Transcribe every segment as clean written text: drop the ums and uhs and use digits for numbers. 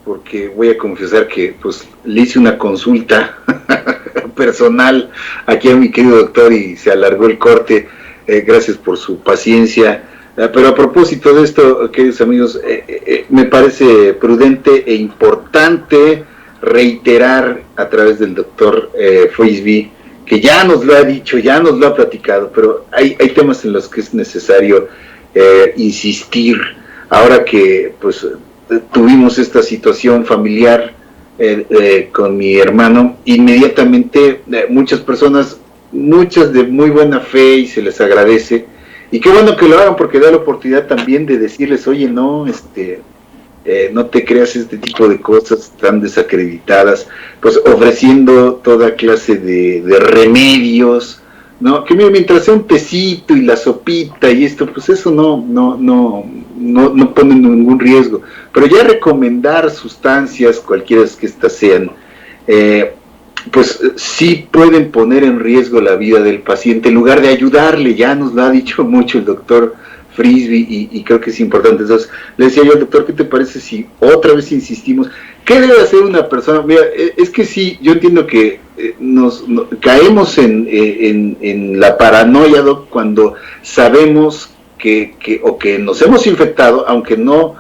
Porque voy a confesar que pues le hice una consulta personal aquí a mi querido doctor y se alargó el corte. Gracias por su paciencia. Pero a propósito de esto, queridos amigos, me parece prudente e importante reiterar a través del doctor Frisby, que ya nos lo ha dicho, ya nos lo ha platicado, pero hay temas en los que es necesario insistir. Ahora que pues tuvimos esta situación familiar con mi hermano, inmediatamente muchas personas, muchas de muy buena fe, y se les agradece, y qué bueno que lo hagan porque da la oportunidad también de decirles, oye, no, no te creas este tipo de cosas tan desacreditadas, pues ofreciendo toda clase de remedios, ¿no? Que mira, mientras sea un tecito y la sopita y esto, pues eso no pone ningún riesgo. Pero ya recomendar sustancias, cualquiera que estas sean, pues sí pueden poner en riesgo la vida del paciente en lugar de ayudarle. Ya nos lo ha dicho mucho el doctor Frisby y creo que es importante. Entonces le decía yo al doctor, ¿qué te parece si otra vez insistimos? ¿Qué debe hacer una persona? Mira, es que sí, yo entiendo que caemos en la paranoia, Doc, cuando sabemos o que nos hemos infectado, aunque no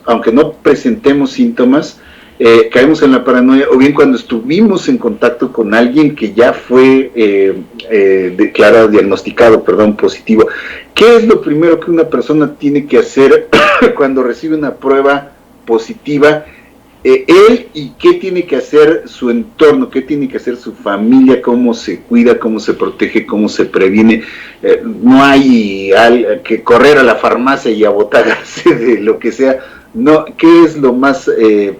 aunque no presentemos síntomas, caemos en la paranoia, o bien cuando estuvimos en contacto con alguien que ya fue declarado, diagnosticado, positivo. ¿Qué es lo primero que una persona tiene que hacer cuando recibe una prueba positiva? Él, y qué tiene que hacer su entorno, qué tiene que hacer su familia, cómo se cuida, cómo se protege, cómo se previene. No hay que correr a la farmacia y abotarse de lo que sea. No, ¿qué es lo más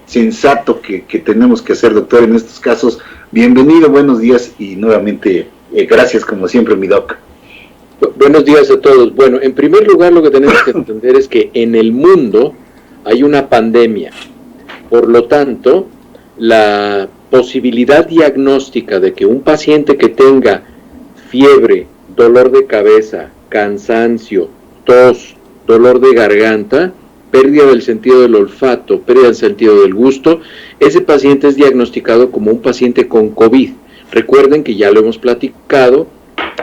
sensato que tenemos que hacer, doctor, en estos casos? Bienvenido, buenos días y nuevamente gracias como siempre, mi doc. Buenos días a todos. Bueno, en primer lugar lo que tenemos que entender es que en el mundo hay una pandemia. Por lo tanto, la posibilidad diagnóstica de que un paciente que tenga fiebre, dolor de cabeza, cansancio, tos, dolor de garganta, pérdida del sentido del olfato, pérdida del sentido del gusto, ese paciente es diagnosticado como un paciente con COVID. Recuerden que ya lo hemos platicado,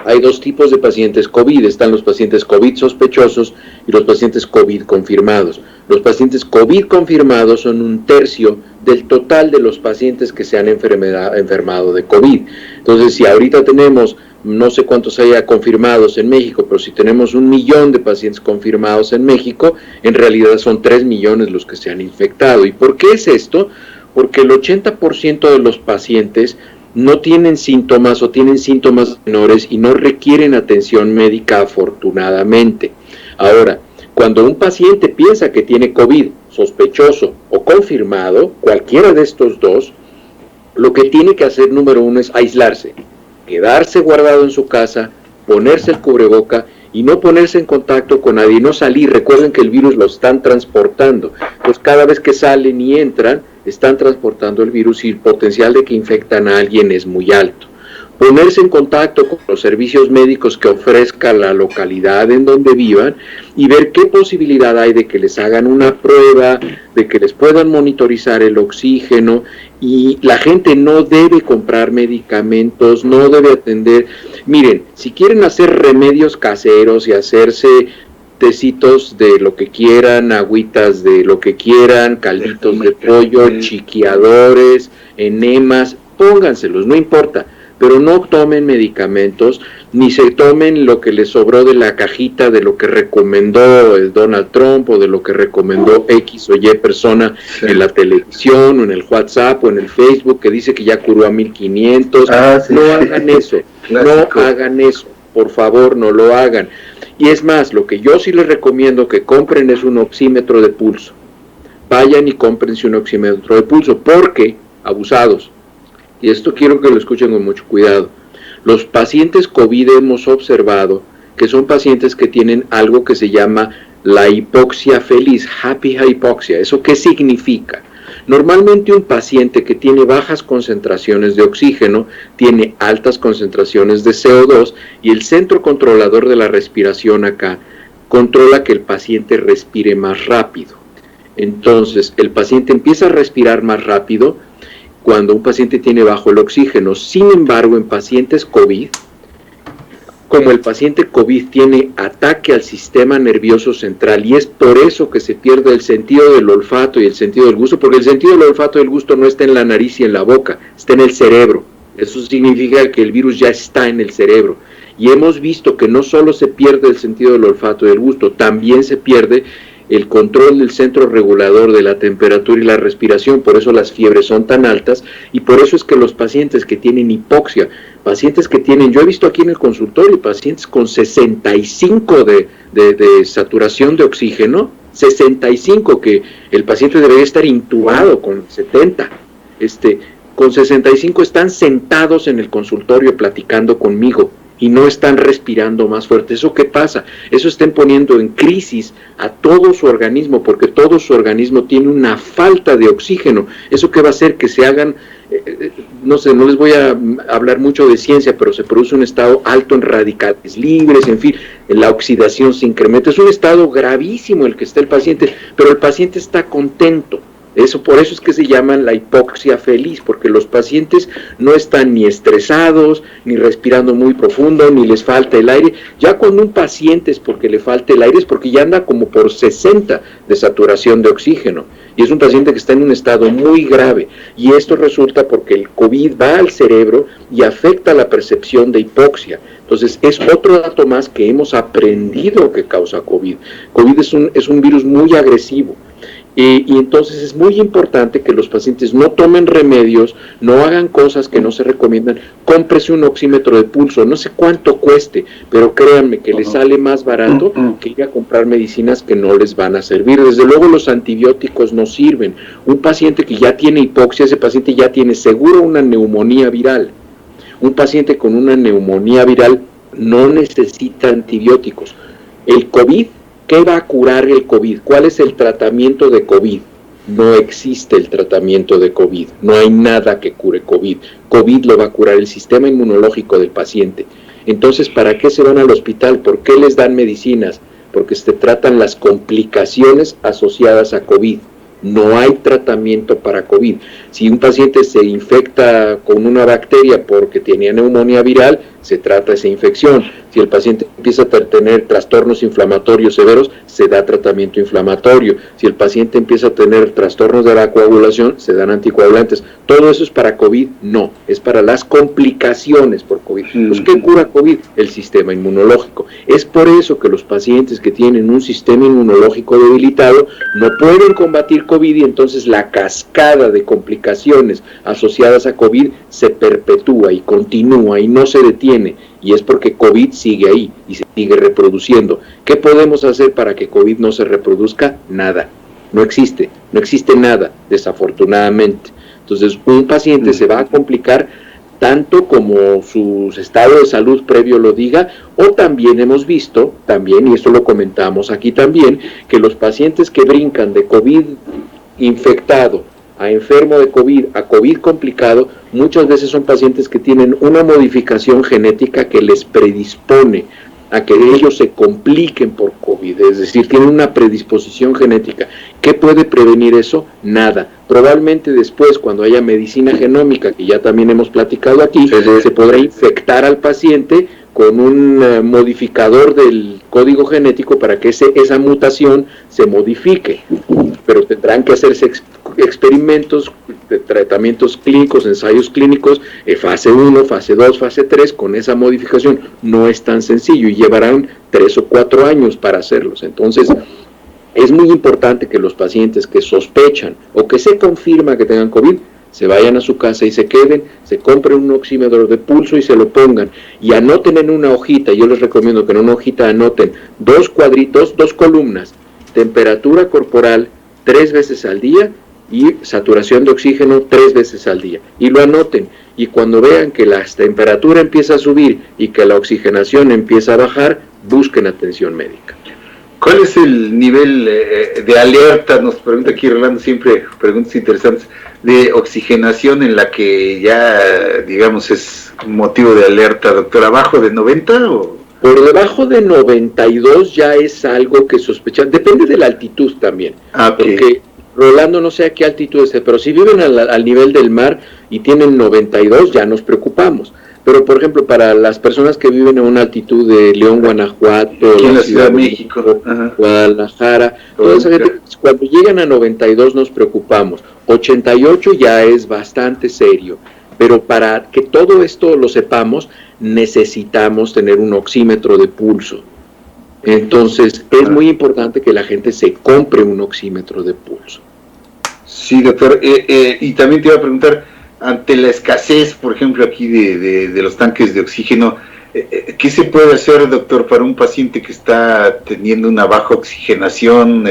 hay dos tipos de pacientes COVID, están los pacientes COVID sospechosos y los pacientes COVID confirmados. Los pacientes COVID confirmados son 1/3 del total de los pacientes que se han enfermado de COVID. Entonces, si ahorita tenemos, no sé cuántos haya confirmados en México, pero si tenemos 1 millón de pacientes confirmados en México, en realidad son 3 millones los que se han infectado. ¿Y por qué es esto? Porque el 80% de los pacientes no tienen síntomas o tienen síntomas menores y no requieren atención médica, afortunadamente. Ahora, cuando un paciente piensa que tiene COVID sospechoso o confirmado, cualquiera de estos dos, lo que tiene que hacer, número uno, es aislarse, quedarse guardado en su casa, ponerse el cubreboca y no ponerse en contacto con nadie, no salir. Recuerden que el virus lo están transportando, pues cada vez que salen y entran, están transportando el virus y el potencial de que infectan a alguien es muy alto. Ponerse en contacto con los servicios médicos que ofrezca la localidad en donde vivan y ver qué posibilidad hay de que les hagan una prueba, de que les puedan monitorizar el oxígeno. Y la gente no debe comprar medicamentos, no debe atender. Miren, si quieren hacer remedios caseros y hacerse tecitos de lo que quieran, agüitas de lo que quieran, calditos de pollo, chiqueadores, enemas, pónganselos, no importa, pero no tomen medicamentos, ni se tomen lo que les sobró de la cajita de lo que recomendó el Donald Trump o de lo que recomendó X o Y persona en la televisión o en el WhatsApp o en el Facebook que dice que ya curó a 1500. No hagan eso, no hagan eso, por favor, no lo hagan. Y es más, lo que yo sí les recomiendo que compren es un oxímetro de pulso. Vayan y cómprense un oxímetro de pulso, porque, abusados, y esto quiero que lo escuchen con mucho cuidado, los pacientes COVID hemos observado que son pacientes que tienen algo que se llama la hipoxia feliz, happy hypoxia. ¿Eso qué significa? Normalmente un paciente que tiene bajas concentraciones de oxígeno tiene altas concentraciones de CO2 y el centro controlador de la respiración acá controla que el paciente respire más rápido. Entonces, el paciente empieza a respirar más rápido cuando un paciente tiene bajo el oxígeno. Sin embargo, en pacientes COVID, como el paciente COVID tiene ataque al sistema nervioso central, y es por eso que se pierde el sentido del olfato y el sentido del gusto, porque el sentido del olfato y del gusto no está en la nariz y en la boca, está en el cerebro. Eso significa que el virus ya está en el cerebro. Y hemos visto que no solo se pierde el sentido del olfato y del gusto, también se pierde el control del centro regulador de la temperatura y la respiración. Por eso las fiebres son tan altas, y por eso es que los pacientes que tienen hipoxia, pacientes que tienen, yo he visto aquí en el consultorio, pacientes con 65 de saturación de oxígeno, 65, que el paciente debería estar intubado con 70, con 65 están sentados en el consultorio platicando conmigo y no están respirando más fuerte. ¿Eso qué pasa? Eso están poniendo en crisis a todo su organismo, porque todo su organismo tiene una falta de oxígeno. ¿Eso qué va a hacer? Que se hagan, no sé, no les voy a hablar mucho de ciencia, pero se produce un estado alto en radicales libres, en fin, la oxidación se incrementa. Es un estado gravísimo el que está el paciente, pero el paciente está contento. Por eso es que se llaman la hipoxia feliz, porque los pacientes no están ni estresados, ni respirando muy profundo, ni les falta el aire. Ya cuando un paciente es porque le falta el aire, es porque ya anda como por 60 de saturación de oxígeno, y es un paciente que está en un estado muy grave, y esto resulta porque el COVID va al cerebro y afecta la percepción de hipoxia. Entonces, es otro dato más que hemos aprendido que causa COVID. COVID es un virus muy agresivo. Y entonces es muy importante que los pacientes no tomen remedios, no hagan cosas que no se recomiendan. Cómprese un oxímetro de pulso, no sé cuánto cueste, pero créanme que les sale más barato que ir a comprar medicinas que no les van a servir. Desde luego los antibióticos no sirven. Un paciente que ya tiene hipoxia, ese paciente ya tiene seguro una neumonía viral. Un paciente con una neumonía viral no necesita antibióticos. El COVID, ¿qué va a curar el COVID? ¿Cuál es el tratamiento de COVID? No existe el tratamiento de COVID. No hay nada que cure COVID. COVID lo va a curar el sistema inmunológico del paciente. Entonces, ¿para qué se van al hospital? ¿Por qué les dan medicinas? Porque se tratan las complicaciones asociadas a COVID. No hay tratamiento para COVID. Si un paciente se infecta con una bacteria porque tenía neumonía viral, se trata esa infección. Si el paciente empieza a tener trastornos inflamatorios severos, se da tratamiento inflamatorio. Si el paciente empieza a tener trastornos de la coagulación, se dan anticoagulantes. ¿Todo eso es para COVID? No, es para las complicaciones por COVID. Pues, ¿qué cura COVID? El sistema inmunológico. Es por eso que los pacientes que tienen un sistema inmunológico debilitado no pueden combatir COVID, y entonces la cascada de complicaciones asociadas a COVID se perpetúa y continúa y no se detiene. Y es porque COVID sigue ahí y se sigue reproduciendo. ¿Qué podemos hacer para que COVID no se reproduzca? Nada. No existe nada, desafortunadamente. Entonces, un paciente se va a complicar tanto como su estado de salud previo lo diga, o también hemos visto, y esto lo comentamos aquí también, que los pacientes que brincan de COVID infectado a enfermo de COVID, a COVID complicado, muchas veces son pacientes que tienen una modificación genética que les predispone a que ellos se compliquen por COVID, es decir, tienen una predisposición genética. ¿Qué puede prevenir eso? Nada. Probablemente después, cuando haya medicina genómica, que ya también hemos platicado aquí, se podrá infectar al paciente con un modificador del código genético para que esa mutación se modifique, pero tendrán que hacerse experimentos, tratamientos clínicos, ensayos clínicos, fase 1, fase 2, fase 3, con esa modificación. No es tan sencillo y llevarán 3 o 4 años para hacerlos. Entonces, es muy importante que los pacientes que sospechan o que se confirma que tengan COVID, se vayan a su casa y se queden, se compren un oxímetro de pulso y se lo pongan, y anoten en una hojita. Yo les recomiendo que en una hojita anoten 2 cuadritos, 2 columnas, temperatura corporal 3 veces al día y saturación de oxígeno 3 veces al día, y lo anoten, y cuando vean que la temperatura empieza a subir y que la oxigenación empieza a bajar, busquen atención médica. ¿Cuál es el nivel de alerta? Nos pregunta aquí Rolando, siempre preguntas interesantes, de oxigenación en la que ya, digamos, es motivo de alerta, doctor. ¿Abajo de 90 o...? Por debajo de 92 ya es algo que sospechar, depende de la altitud también, okay. Porque Rolando, no sé a qué altitud esté, pero si viven al nivel del mar y tienen 92, ya nos preocupamos. Pero, por ejemplo, para las personas que viven a una altitud de León, Guanajuato, aquí en la Ciudad de México, Guadalajara, toda esa gente, cuando llegan a 92 nos preocupamos. 88 ya es bastante serio. Pero para que todo esto lo sepamos, necesitamos tener un oxímetro de pulso. Entonces, es muy importante que la gente se compre un oxímetro de pulso. Sí, doctor. Y también te iba a preguntar, ante la escasez, por ejemplo, aquí de los tanques de oxígeno, ¿qué se puede hacer, doctor, para un paciente que está teniendo una baja oxigenación?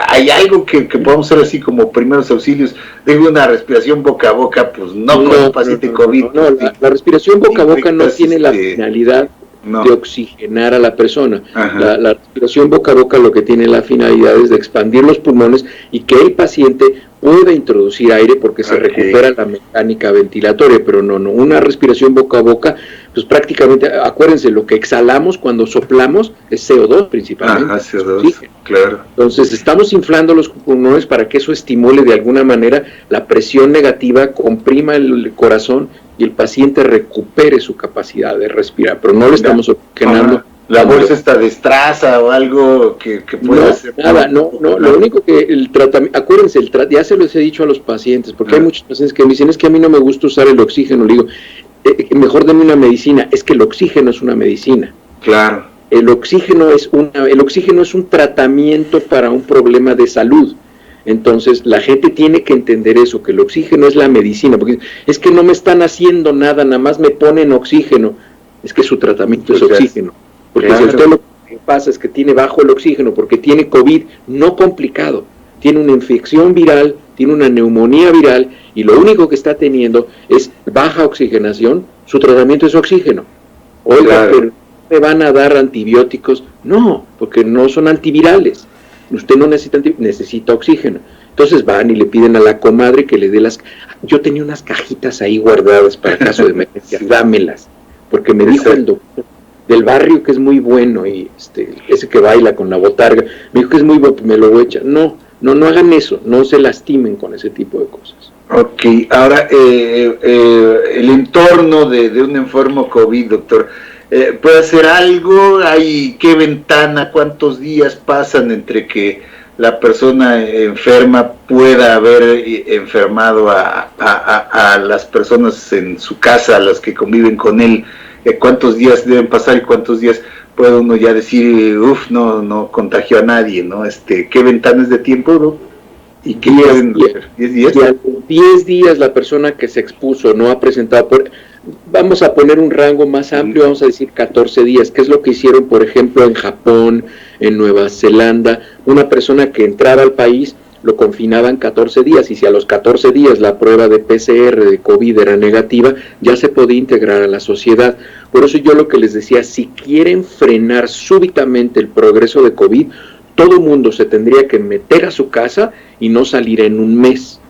¿Hay algo que podamos hacer así como primeros auxilios? Digo, una respiración boca a boca, pues no con un paciente COVID. No, la respiración boca a boca no tiene la finalidad de oxigenar a la persona. La respiración boca a boca lo que tiene la finalidad es de expandir los pulmones y que el paciente pueda introducir aire porque se recupera la mecánica ventilatoria, pero no, una respiración boca a boca, pues prácticamente, acuérdense, lo que exhalamos cuando soplamos es CO2 principalmente. CO2, claro. Entonces estamos inflando los pulmones para que eso estimule de alguna manera la presión negativa, comprima el corazón y el paciente recupere su capacidad de respirar, pero no le estamos oxigenando. La bolsa está destraza o algo que pueda hacer. Nada, no, lo único que el tratamiento, acuérdense, ya se los he dicho a los pacientes, porque hay muchos pacientes que me dicen, es que a mí no me gusta usar el oxígeno, le digo, mejor denme una medicina, es que el oxígeno es una medicina. Claro. El oxígeno es un tratamiento para un problema de salud. Entonces la gente tiene que entender eso, que el oxígeno es la medicina, porque es que no me están haciendo nada, nada más me ponen oxígeno, es que su tratamiento es oxígeno. Porque si usted lo que pasa es que tiene bajo el oxígeno porque tiene COVID no complicado, tiene una infección viral, tiene una neumonía viral y lo único que está teniendo es baja oxigenación, su tratamiento es oxígeno. Oiga, pero ¿me van a dar antibióticos? No, porque no son antivirales. Usted no necesita oxígeno. Entonces van y le piden a la comadre que le dé Yo tenía unas cajitas ahí guardadas para caso de emergencia, dámelas, porque me dijo el doctor del barrio que es muy bueno y ese que baila con la botarga, me dijo que es muy bueno, me lo voy a echar. No hagan eso, no se lastimen con ese tipo de cosas. Ok, ahora el entorno de un enfermo COVID, doctor, ¿puede hacer algo? ¿Qué ventana, cuántos días pasan entre que la persona enferma pueda haber enfermado a las personas en su casa, a las que conviven con él? ¿Cuántos días deben pasar y cuántos días puede uno ya decir, no contagió a nadie, ¿no? ¿Qué ventanas de tiempo, no? ¿Y qué pueden hacer? ¿10 días? Y a los 10 días la persona que se expuso no ha presentado, vamos a poner un rango más amplio, vamos a decir 14 días, que es lo que hicieron, por ejemplo, en Japón, en Nueva Zelanda, una persona que entraba al país lo confinaban 14 días y si a los 14 días la prueba de PCR de COVID era negativa, ya se podía integrar a la sociedad. Por eso yo lo que les decía, si quieren frenar súbitamente el progreso de COVID, todo el mundo se tendría que meter a su casa y no salir en un mes.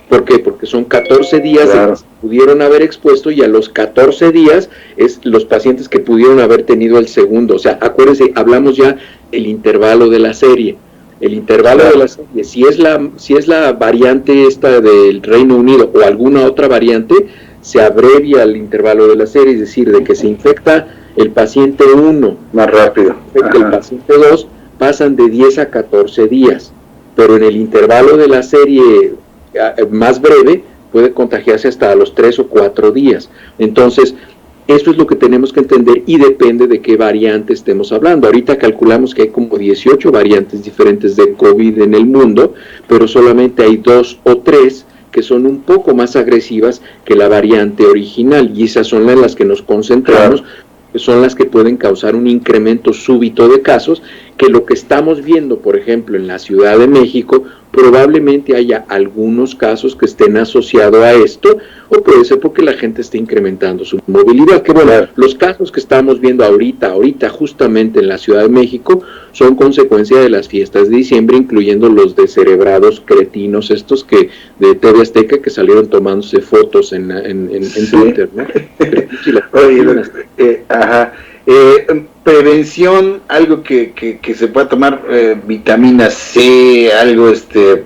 ¿Por qué? Porque son 14 días de que se pudieron haber expuesto y a los 14 días es los pacientes que pudieron haber tenido el segundo. O sea, acuérdense, hablamos ya el intervalo de la serie. El intervalo de la serie, si es la variante esta del Reino Unido o alguna otra variante, se abrevia el intervalo de la serie, es decir, de que se infecta el paciente 1 más rápido, el paciente 2, pasan de 10 a 14 días, pero en el intervalo de la serie más breve puede contagiarse hasta los 3 o 4 días. Entonces, esto es lo que tenemos que entender y depende de qué variante estemos hablando. Ahorita calculamos que hay como 18 variantes diferentes de COVID en el mundo, pero solamente hay 2 o 3 que son un poco más agresivas que la variante original y esas son en las que nos concentramos, que son las que pueden causar un incremento súbito de casos, que lo que estamos viendo, por ejemplo, en la Ciudad de México, probablemente haya algunos casos que estén asociados a esto, o puede ser porque la gente está incrementando su movilidad, que bueno, los casos que estamos viendo ahorita justamente en la Ciudad de México, son consecuencia de las fiestas de diciembre, incluyendo los descerebrados cretinos, estos que de TV Azteca que salieron tomándose fotos en Twitter, ¿no? Prevención, algo que se pueda tomar, vitamina C, algo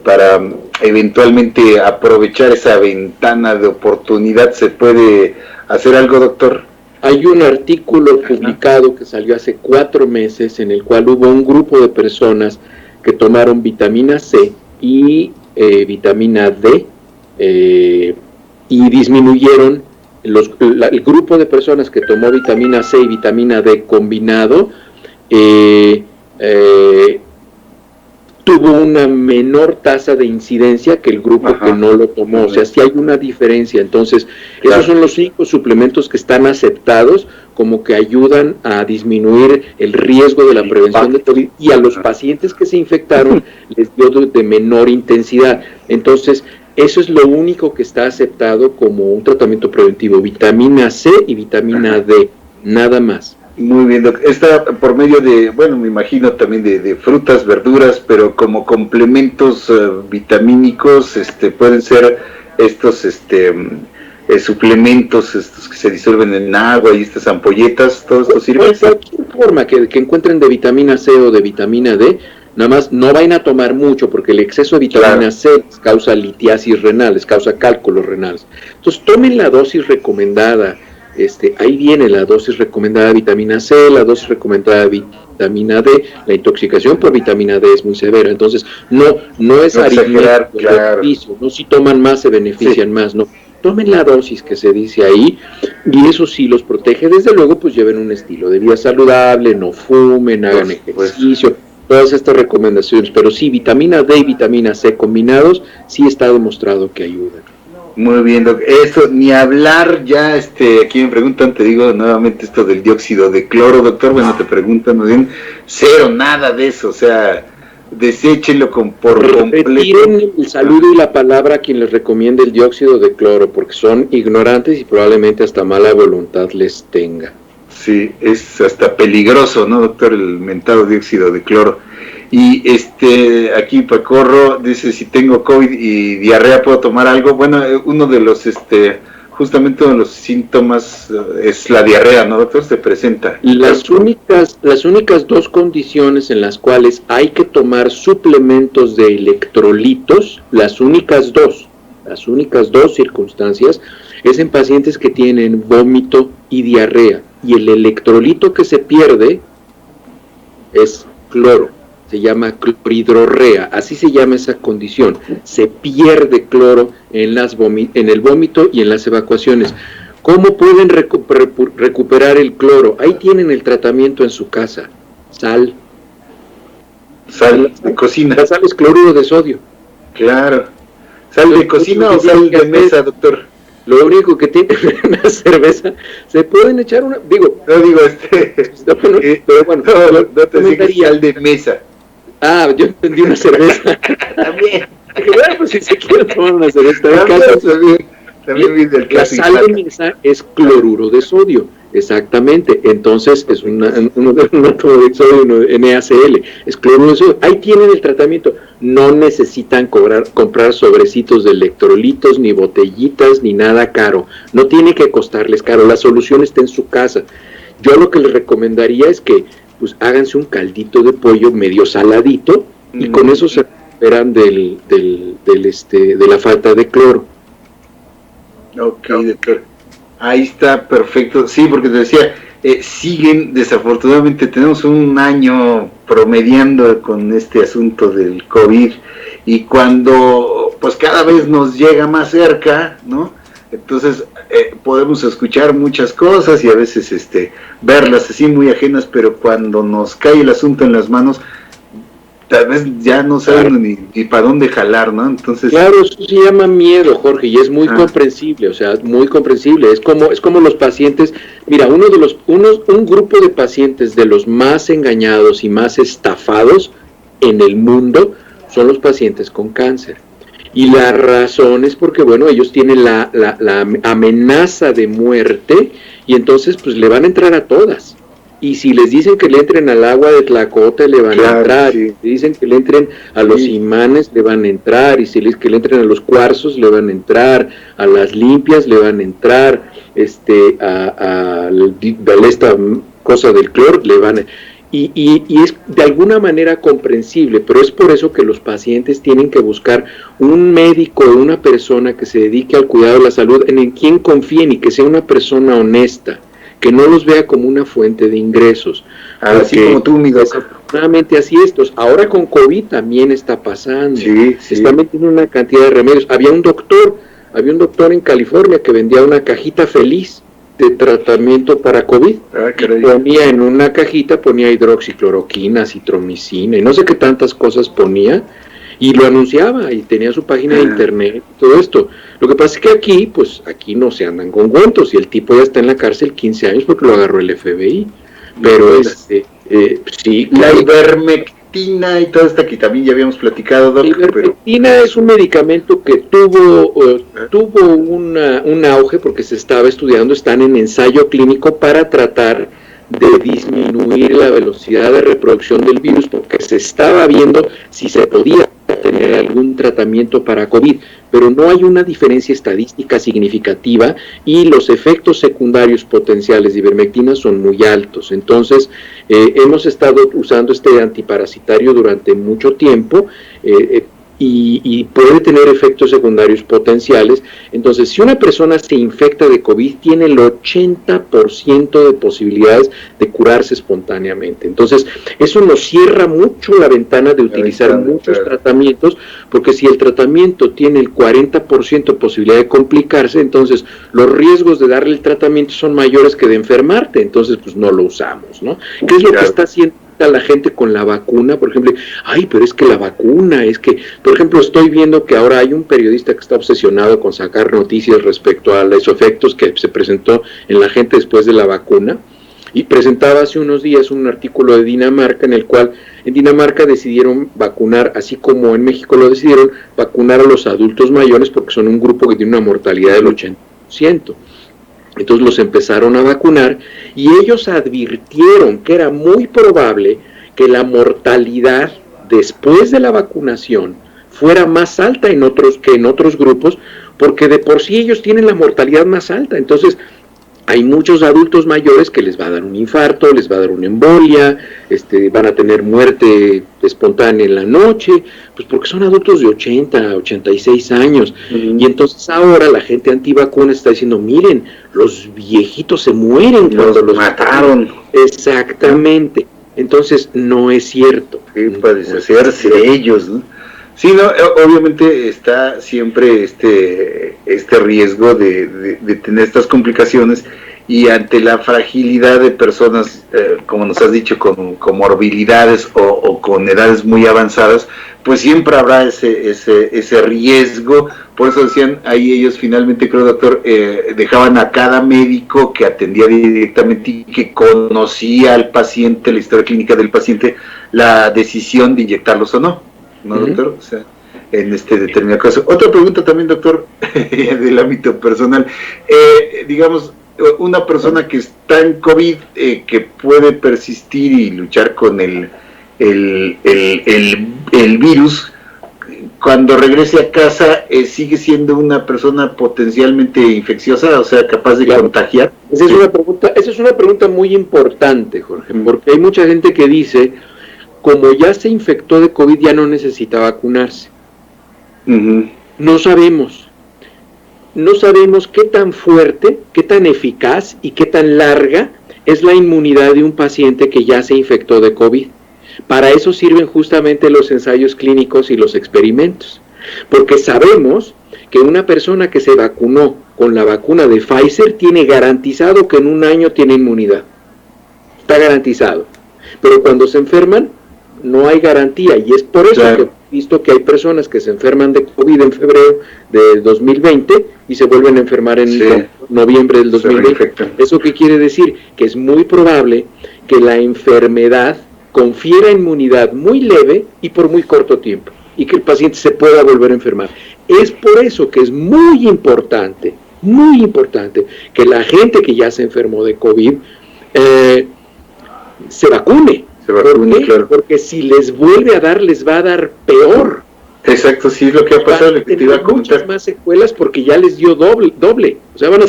para eventualmente aprovechar esa ventana de oportunidad, ¿se puede hacer algo, doctor? Hay un artículo publicado que salió hace 4 meses en el cual hubo un grupo de personas que tomaron vitamina C y vitamina D y disminuyeron el grupo de personas que tomó vitamina C y vitamina D combinado tuvo una menor tasa de incidencia que el grupo que no lo tomó. O sea, sí hay una diferencia. Entonces, esos son los 5 suplementos que están aceptados como que ayudan a disminuir el riesgo de la prevención de COVID, y a los pacientes que se infectaron les dio de menor intensidad. Entonces, eso es lo único que está aceptado como un tratamiento preventivo, vitamina C y vitamina D, nada más. Muy bien, doctor. Está por medio de, bueno, me imagino también de frutas, verduras, pero como complementos vitamínicos, pueden ser estos suplementos estos que se disuelven en agua y estas ampolletas, todo esto sirve. De cualquier forma que encuentren de vitamina C o de vitamina D, nada más no vayan a tomar mucho, porque el exceso de vitamina C les causa litiasis renal, les causa cálculos renales. Entonces tomen la dosis recomendada. Ahí viene la dosis recomendada de vitamina C, la dosis recomendada de vitamina D. La intoxicación por vitamina D es muy severa, entonces no es exagerar, no, si toman más se benefician más, no. Tomen la dosis que se dice ahí, y eso sí los protege. Desde luego, pues lleven un estilo de vida saludable, no fumen, hagan ejercicio, todas estas recomendaciones, pero sí, vitamina D y vitamina C combinados, sí está demostrado que ayudan. Muy bien, Doc. Eso, ni hablar ya, aquí me preguntan, te digo nuevamente esto del dióxido de cloro, doctor, bueno, te preguntan, muy bien, cero, nada de eso, o sea, deséchenlo por completo. Retiren el saludo y la palabra a quien les recomiende el dióxido de cloro, porque son ignorantes y probablemente hasta mala voluntad les tenga. Sí, es hasta peligroso, ¿no, doctor? El mentado dióxido de cloro. Y aquí Pacorro dice, si tengo COVID y diarrea, ¿puedo tomar algo? Bueno, uno de los, justamente uno de los síntomas es la diarrea, ¿no, doctor? Se presenta. Las únicas 2 condiciones en las cuales hay que tomar suplementos de electrolitos, las únicas dos circunstancias, es en pacientes que tienen vómito y diarrea, y el electrolito que se pierde es cloro, se llama clorhidrorrea, así se llama esa condición, se pierde cloro en el vómito y en las evacuaciones. ¿Cómo pueden recuperar el cloro? Ahí tienen el tratamiento en su casa, sal de cocina. La sal es cloruro de sodio. Claro. ¿Sal de cocina o sal de mesa, doctor? Lo único que tiene una cerveza, se pueden echar una, digo, no digo pero bueno, no te digo sal de mesa. Ah, yo entendí una cerveza. También. Bueno, pues si se quiere tomar una cerveza, también viene el la sal de mesa es cloruro de sodio, exactamente. Entonces es un átomo de sodio, NaCl, es cloruro de sodio. Ahí tienen el tratamiento. No necesitan comprar sobrecitos de electrolitos, ni botellitas, ni nada caro. No tiene que costarles caro. La solución está en su casa. Yo lo que les recomendaría es que pues háganse un caldito de pollo medio saladito y con eso se recuperan de la falta de cloro. Ok, doctor. Ahí está, perfecto. Sí, porque te decía, siguen, desafortunadamente, tenemos un año promediando con este asunto del COVID, y cuando pues cada vez nos llega más cerca, ¿no? Entonces podemos escuchar muchas cosas y a veces verlas así muy ajenas, pero cuando nos cae el asunto en las manos, tal vez ya no saben ni para dónde jalar, ¿no? Entonces, claro, eso se llama miedo, Jorge, y es muy comprensible, o sea, muy comprensible. Es como los pacientes, mira, un grupo de pacientes de los más engañados y más estafados en el mundo son los pacientes con cáncer. Y la razón es porque, bueno, ellos tienen la amenaza de muerte, y entonces pues le van a entrar a todas. Y si les dicen que le entren al agua de Tlacote, le van a entrar. Sí. Si dicen que le entren a los imanes, le van a entrar. Y si les que le entren a los cuarzos, le van a entrar. A las limpias, le van a entrar. A esta cosa del cloro, le van a... Y es de alguna manera comprensible, pero es por eso que los pacientes tienen que buscar un médico o una persona que se dedique al cuidado de la salud, en quien confíen y que sea una persona honesta, que no los vea como una fuente de ingresos. Así como tú, amigo. Desafortunadamente así estos. Ahora con COVID también está pasando. Sí. Está metiendo una cantidad de remedios. Había un doctor en California que vendía una cajita feliz de tratamiento para COVID. Ponía en una cajita, ponía hidroxicloroquina, citromicina y no sé qué tantas cosas ponía, y lo anunciaba y tenía su página de internet, todo esto. Lo que pasa es que aquí no se andan con cuentos, y el tipo ya está en la cárcel 15 años porque lo agarró el FBI. Pero sí. La ivermectina y toda esta que también ya habíamos platicado, Doc. La ivermectina es un medicamento que tuvo un auge porque se estaba estudiando, están en ensayo clínico para tratar de disminuir la velocidad de reproducción del virus, porque se estaba viendo si se podía tener algún tratamiento para COVID, pero no hay una diferencia estadística significativa y los efectos secundarios potenciales de ivermectina son muy altos. Entonces, hemos estado usando este antiparasitario durante mucho tiempo, y puede tener efectos secundarios potenciales. Entonces, si una persona se infecta de COVID, tiene el 80% de posibilidades de curarse espontáneamente. Entonces, eso nos cierra mucho la ventana de utilizar muchos tratamientos, porque si el tratamiento tiene el 40% de posibilidad de complicarse, entonces los riesgos de darle el tratamiento son mayores que de enfermarte. Entonces, pues no lo usamos, ¿no? ¿Qué es lo que está haciendo a la gente con la vacuna? Por ejemplo, pero es que la vacuna, por ejemplo, estoy viendo que ahora hay un periodista que está obsesionado con sacar noticias respecto a los efectos que se presentó en la gente después de la vacuna, y presentaba hace unos días un artículo de Dinamarca en el cual en Dinamarca decidieron vacunar, así como en México lo decidieron, vacunar a los adultos mayores, porque son un grupo que tiene una mortalidad del 80%. Entonces los empezaron a vacunar y ellos advirtieron que era muy probable que la mortalidad después de la vacunación fuera más alta que en otros grupos, porque de por sí ellos tienen la mortalidad más alta. Entonces hay muchos adultos mayores que les va a dar un infarto, les va a dar una embolia, van a tener muerte espontánea en la noche, pues porque son adultos de 80, 86 años. Y entonces ahora la gente antivacuna está diciendo, miren, los viejitos se mueren cuando los mataron. Exactamente. Entonces no es cierto. Para deshacerse de ellos, ¿no? Sí, no, obviamente está siempre este riesgo de tener estas complicaciones, y ante la fragilidad de personas, como nos has dicho, con comorbilidades o con edades muy avanzadas, pues siempre habrá ese riesgo. Por eso decían ahí ellos, finalmente, creo, doctor, dejaban a cada médico que atendía directamente y que conocía al paciente, la historia clínica del paciente, la decisión de inyectarlos o no, doctor? O sea, en este determinado caso. Otra pregunta también, doctor, del ámbito personal. Digamos, una persona que está en COVID, que puede persistir y luchar con el virus, cuando regrese a casa, ¿sigue siendo una persona potencialmente infecciosa, o sea, capaz de contagiar? Esa es una pregunta muy importante, Jorge, porque hay mucha gente que dice, como ya se infectó de COVID, ya no necesita vacunarse. No sabemos qué tan fuerte, qué tan eficaz y qué tan larga es la inmunidad de un paciente que ya se infectó de COVID. Para eso sirven justamente los ensayos clínicos y los experimentos, porque sabemos que una persona que se vacunó con la vacuna de Pfizer tiene garantizado que en un año tiene inmunidad. Está garantizado. Pero cuando se enferman, no hay garantía, y es por eso que he visto que hay personas que se enferman de COVID en febrero de 2020 y se vuelven a enfermar en noviembre del 2020. ¿Eso qué quiere decir? Que es muy probable que la enfermedad confiera inmunidad muy leve y por muy corto tiempo, y que el paciente se pueda volver a enfermar. Es por eso que es muy importante que la gente que ya se enfermó de COVID se vacune. ¿Por qué? Claro. Porque si les vuelve a dar, les va a dar peor. Exacto, sí es lo que ha pasado. Van a tener muchas más secuelas porque ya les dio doble. O sea, van a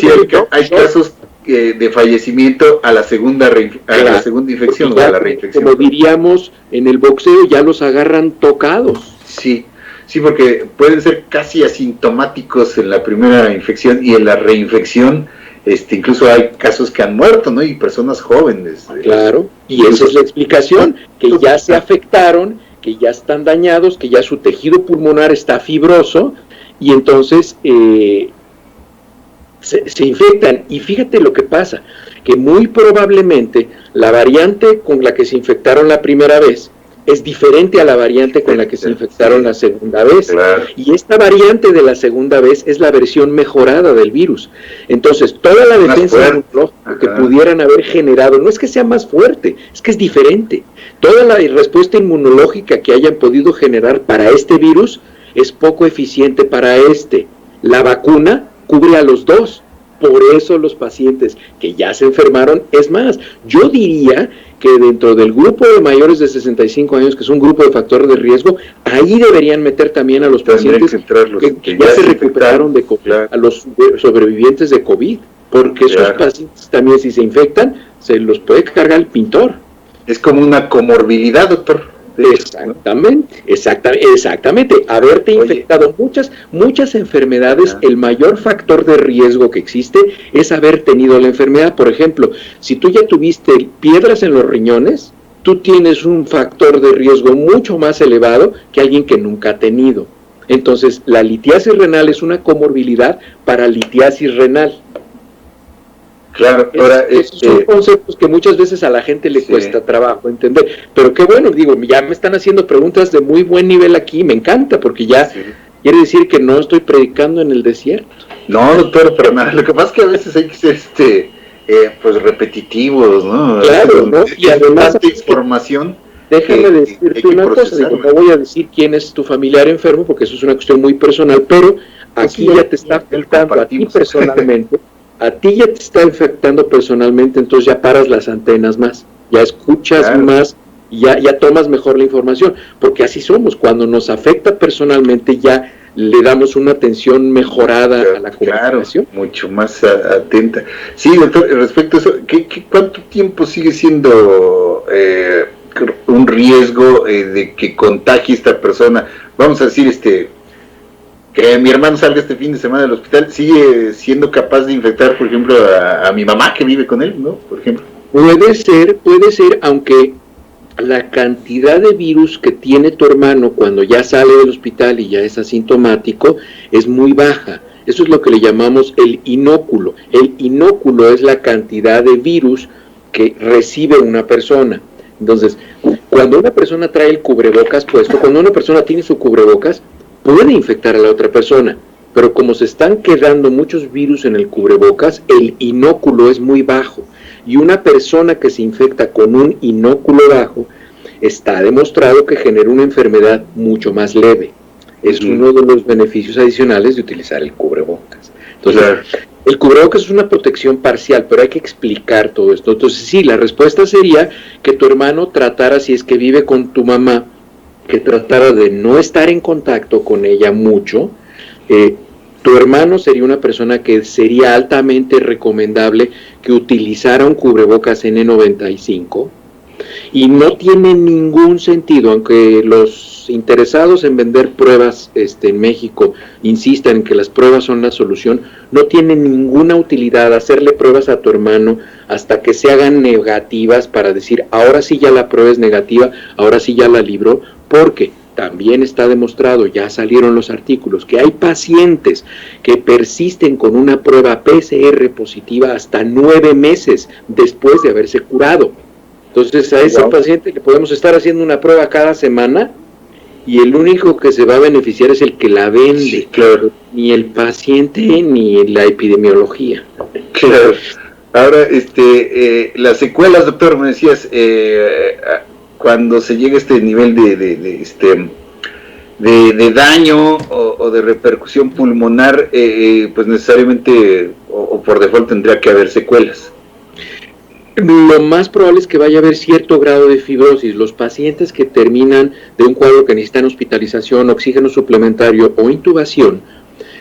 hay casos de fallecimiento a la segunda infección o a la reinfección. Como diríamos en el boxeo, ya los agarran tocados. Sí, porque pueden ser casi asintomáticos en la primera infección y en la reinfección, incluso hay casos que han muerto, ¿no? Y personas jóvenes. Claro, y esa es la explicación, que ya se afectaron, que ya están dañados, que ya su tejido pulmonar está fibroso, y entonces se infectan. Y fíjate lo que pasa, que muy probablemente la variante con la que se infectaron la primera vez es diferente a la variante con la que se infectaron la segunda vez. Claro. Y esta variante de la segunda vez es la versión mejorada del virus. Entonces, toda la defensa inmunológica que pudieran haber generado, no es que sea más fuerte, es que es diferente. Toda la respuesta inmunológica que hayan podido generar para este virus es poco eficiente para este. La vacuna cubre a los dos. Por eso los pacientes que ya se enfermaron, es más, yo diría que dentro del grupo de mayores de 65 años, que es un grupo de factor de riesgo, ahí deberían meter también a los pacientes que ya se recuperaron de COVID, a los sobrevivientes de COVID, porque esos pacientes también, si se infectan, se los puede cargar el pintor. Es como una comorbilidad, doctor. Exactamente. Haberte infectado muchas enfermedades, el mayor factor de riesgo que existe es haber tenido la enfermedad. Por ejemplo, si tú ya tuviste piedras en los riñones, tú tienes un factor de riesgo mucho más elevado que alguien que nunca ha tenido. Entonces, la litiasis renal es una comorbilidad para litiasis renal. Claro, ahora son conceptos que muchas veces a la gente le cuesta trabajo entender, pero qué bueno, digo, ya me están haciendo preguntas de muy buen nivel aquí, me encanta, porque ya quiere decir que no estoy predicando en el desierto. No, doctor, pero nada, lo que pasa es que a veces hay que ser pues repetitivos, ¿no? Claro, ¿no? Y además tanta información. Déjame decirte una cosa, digo, no voy a decir quién es tu familiar enfermo, porque eso es una cuestión muy personal, pero aquí ya te está afectando a ti personalmente. A ti ya te está infectando personalmente, entonces ya paras las antenas más, ya escuchas más, y ya tomas mejor la información, porque así somos, cuando nos afecta personalmente ya le damos una atención mejorada a la comunicación. Claro, mucho más atenta. Sí, doctor, respecto a eso, ¿cuánto tiempo sigue siendo un riesgo de que contagie esta persona? Vamos a decir, que mi hermano salga este fin de semana del hospital, sigue siendo capaz de infectar, por ejemplo, a mi mamá que vive con él, ¿no? Por ejemplo. Puede ser, aunque la cantidad de virus que tiene tu hermano cuando ya sale del hospital y ya es asintomático es muy baja. Eso es lo que le llamamos el inóculo. El inóculo es la cantidad de virus que recibe una persona. Entonces, cuando una persona trae el cubrebocas puesto, cuando una persona tiene su cubrebocas, puede infectar a la otra persona, pero como se están quedando muchos virus en el cubrebocas, el inóculo es muy bajo, y una persona que se infecta con un inóculo bajo, está demostrado que genera una enfermedad mucho más leve. Es uno de los beneficios adicionales de utilizar el cubrebocas. Entonces, el cubrebocas es una protección parcial, pero hay que explicar todo esto. Entonces, sí, la respuesta sería que tu hermano tratara, si es que vive con tu mamá, que tratara de no estar en contacto con ella mucho. Tu hermano sería una persona que sería altamente recomendable que utilizara un cubrebocas N95, y no tiene ningún sentido, aunque los interesados en vender pruebas en México insistan en que las pruebas son la solución, no tiene ninguna utilidad hacerle pruebas a tu hermano hasta que se hagan negativas para decir, ahora sí ya la prueba es negativa, ahora sí ya la libró, porque también está demostrado, ya salieron los artículos, que hay pacientes que persisten con una prueba PCR positiva hasta 9 meses después de haberse curado. Entonces a ese paciente le podemos estar haciendo una prueba cada semana y el único que se va a beneficiar es el que la vende. Sí, claro. Ni el paciente ni la epidemiología. Claro. Ahora, las secuelas, doctor, me decías, cuando se llega a este nivel de daño o de repercusión pulmonar, pues necesariamente o por default tendría que haber secuelas. Lo más probable es que vaya a haber cierto grado de fibrosis. Los pacientes que terminan de un cuadro que necesitan hospitalización, oxígeno suplementario o intubación,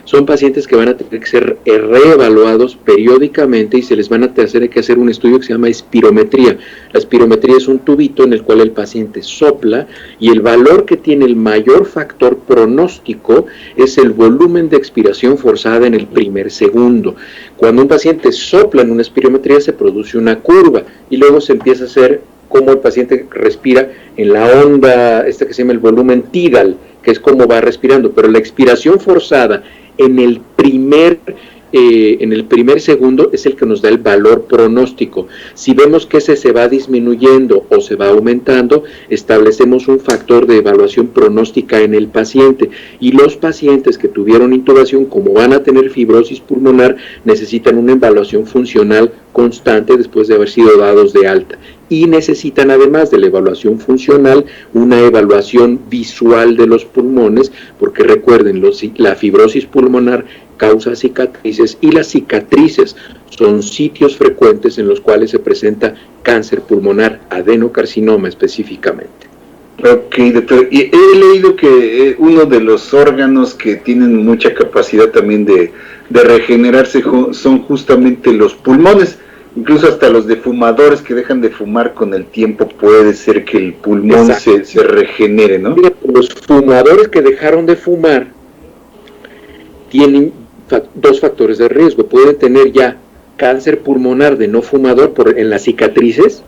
son pacientes que van a tener que ser reevaluados periódicamente y se les van a tener que hacer un estudio que se llama espirometría. La espirometría es un tubito en el cual el paciente sopla y el valor que tiene el mayor factor pronóstico es el volumen de expiración forzada en el primer segundo. Cuando un paciente sopla en una espirometría se produce una curva y luego se empieza a hacer cómo el paciente respira en la onda, esta que se llama el volumen tidal, que es cómo va respirando, pero la expiración forzada en el primer segundo es el que nos da el valor pronóstico. Si vemos que ese se va disminuyendo o se va aumentando, establecemos un factor de evaluación pronóstica en el paciente, y los pacientes que tuvieron intubación, como van a tener fibrosis pulmonar, necesitan una evaluación funcional constante después de haber sido dados de alta, y necesitan, además de la evaluación funcional, una evaluación visual de los pulmones, porque recuerden, la fibrosis pulmonar causa cicatrices, y las cicatrices son sitios frecuentes en los cuales se presenta cáncer pulmonar, adenocarcinoma específicamente. Ok, doctor. Y he leído que uno de los órganos que tienen mucha capacidad también de regenerarse son justamente los pulmones. Incluso hasta los de fumadores que dejan de fumar con el tiempo, puede ser que el pulmón se regenere, ¿no? Los fumadores que dejaron de fumar tienen dos factores de riesgo. Pueden tener ya cáncer pulmonar de no fumador en las cicatrices,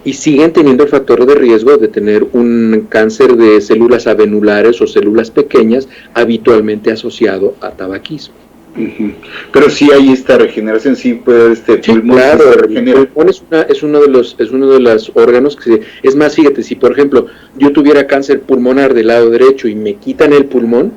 y siguen teniendo el factor de riesgo de tener un cáncer de células avenulares o células pequeñas, habitualmente asociado a tabaquismo. Pero sí hay esta regeneración, sí puede pulmón, claro, se regenera. El pulmón es uno de los órganos que es más, fíjate, si por ejemplo yo tuviera cáncer pulmonar del lado derecho y me quitan el pulmón,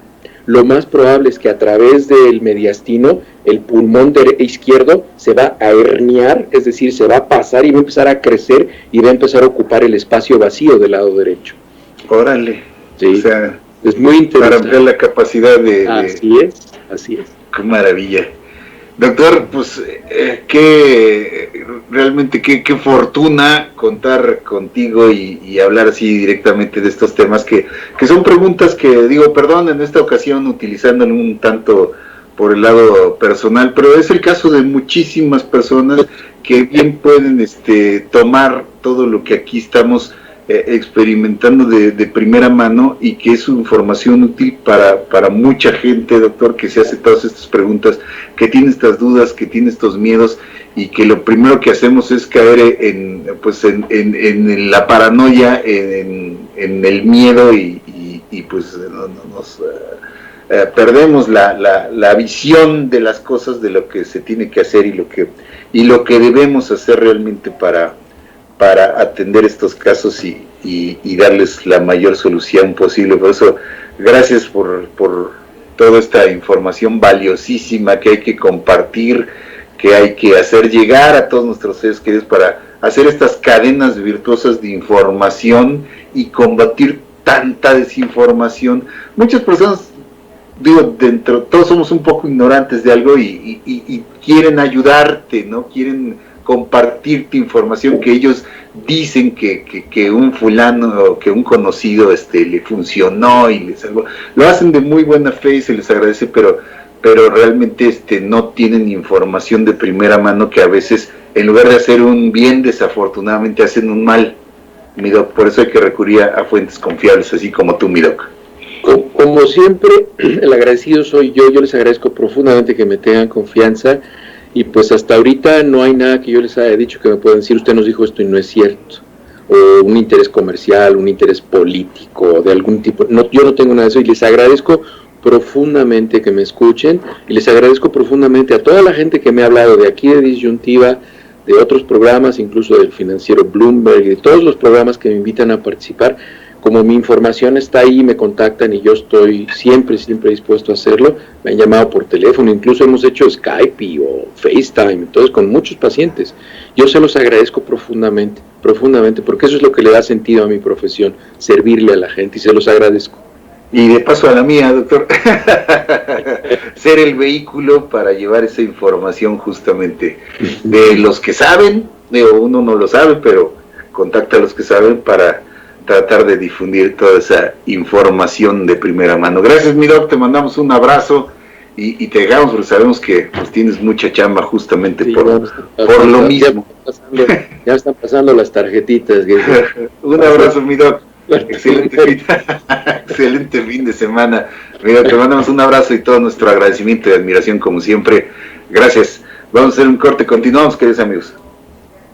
lo más probable es que a través del mediastino el pulmón izquierdo se va a herniar, es decir, se va a pasar y va a empezar a crecer y va a empezar a ocupar el espacio vacío del lado derecho. Órale. Sí. O sea, es muy interesante. Para ampliar la capacidad de... Así es. Qué maravilla. Doctor, pues realmente qué fortuna contar contigo y hablar así directamente de estos temas que son preguntas que, digo, perdón, en esta ocasión utilizándolo un tanto por el lado personal, pero es el caso de muchísimas personas que bien pueden tomar todo lo que aquí estamos experimentando de primera mano, y que es información útil para mucha gente, doctor, que se hace todas estas preguntas, que tiene estas dudas, que tiene estos miedos, y que lo primero que hacemos es caer en la paranoia, en el miedo, y pues nos perdemos la visión de las cosas, de lo que se tiene que hacer y lo que debemos hacer realmente para atender estos casos y darles la mayor solución posible. Por eso, gracias por toda esta información valiosísima que hay que compartir, que hay que hacer llegar a todos nuestros seres queridos para hacer estas cadenas virtuosas de información y combatir tanta desinformación. Muchas personas, digo, todos somos un poco ignorantes de algo y quieren ayudarte, ¿no? Quieren compartirte información que ellos dicen que un fulano o que un conocido le funcionó y les salvó. Lo hacen de muy buena fe y se les agradece, pero realmente no tienen información de primera mano, que a veces en lugar de hacer un bien, desafortunadamente hacen un mal, mi doc. Por eso hay que recurrir a fuentes confiables, así como tú, mi doc. Como siempre, el agradecido soy yo les agradezco profundamente que me tengan confianza. Y pues hasta ahorita no hay nada que yo les haya dicho que me puedan decir, usted nos dijo esto y no es cierto, o un interés comercial, un interés político, de algún tipo. No, yo no tengo nada de eso, y les agradezco profundamente que me escuchen, y les agradezco profundamente a toda la gente que me ha hablado de aquí de Disyuntiva, de otros programas, incluso del financiero Bloomberg, y de todos los programas que me invitan a participar. Como mi información está ahí, me contactan y yo estoy siempre dispuesto a hacerlo. Me han llamado por teléfono, incluso hemos hecho Skype o FaceTime, entonces con muchos pacientes. Yo se los agradezco profundamente, porque eso es lo que le da sentido a mi profesión, servirle a la gente, y se los agradezco. Y de paso a la mía, doctor, ser el vehículo para llevar esa información justamente de los que saben, uno no lo sabe, pero contacta a los que saben para tratar de difundir toda esa información de primera mano. Gracias, mi doc, te mandamos un abrazo y te dejamos porque sabemos que pues, tienes mucha chamba justamente Sí, por lo mismo. Ya están pasando las tarjetitas. Un abrazo, mi doc. Excelente fin de semana. Mira, te mandamos un abrazo y todo nuestro agradecimiento y admiración como siempre. Gracias. Vamos a hacer un corte. Continuamos, queridos amigos.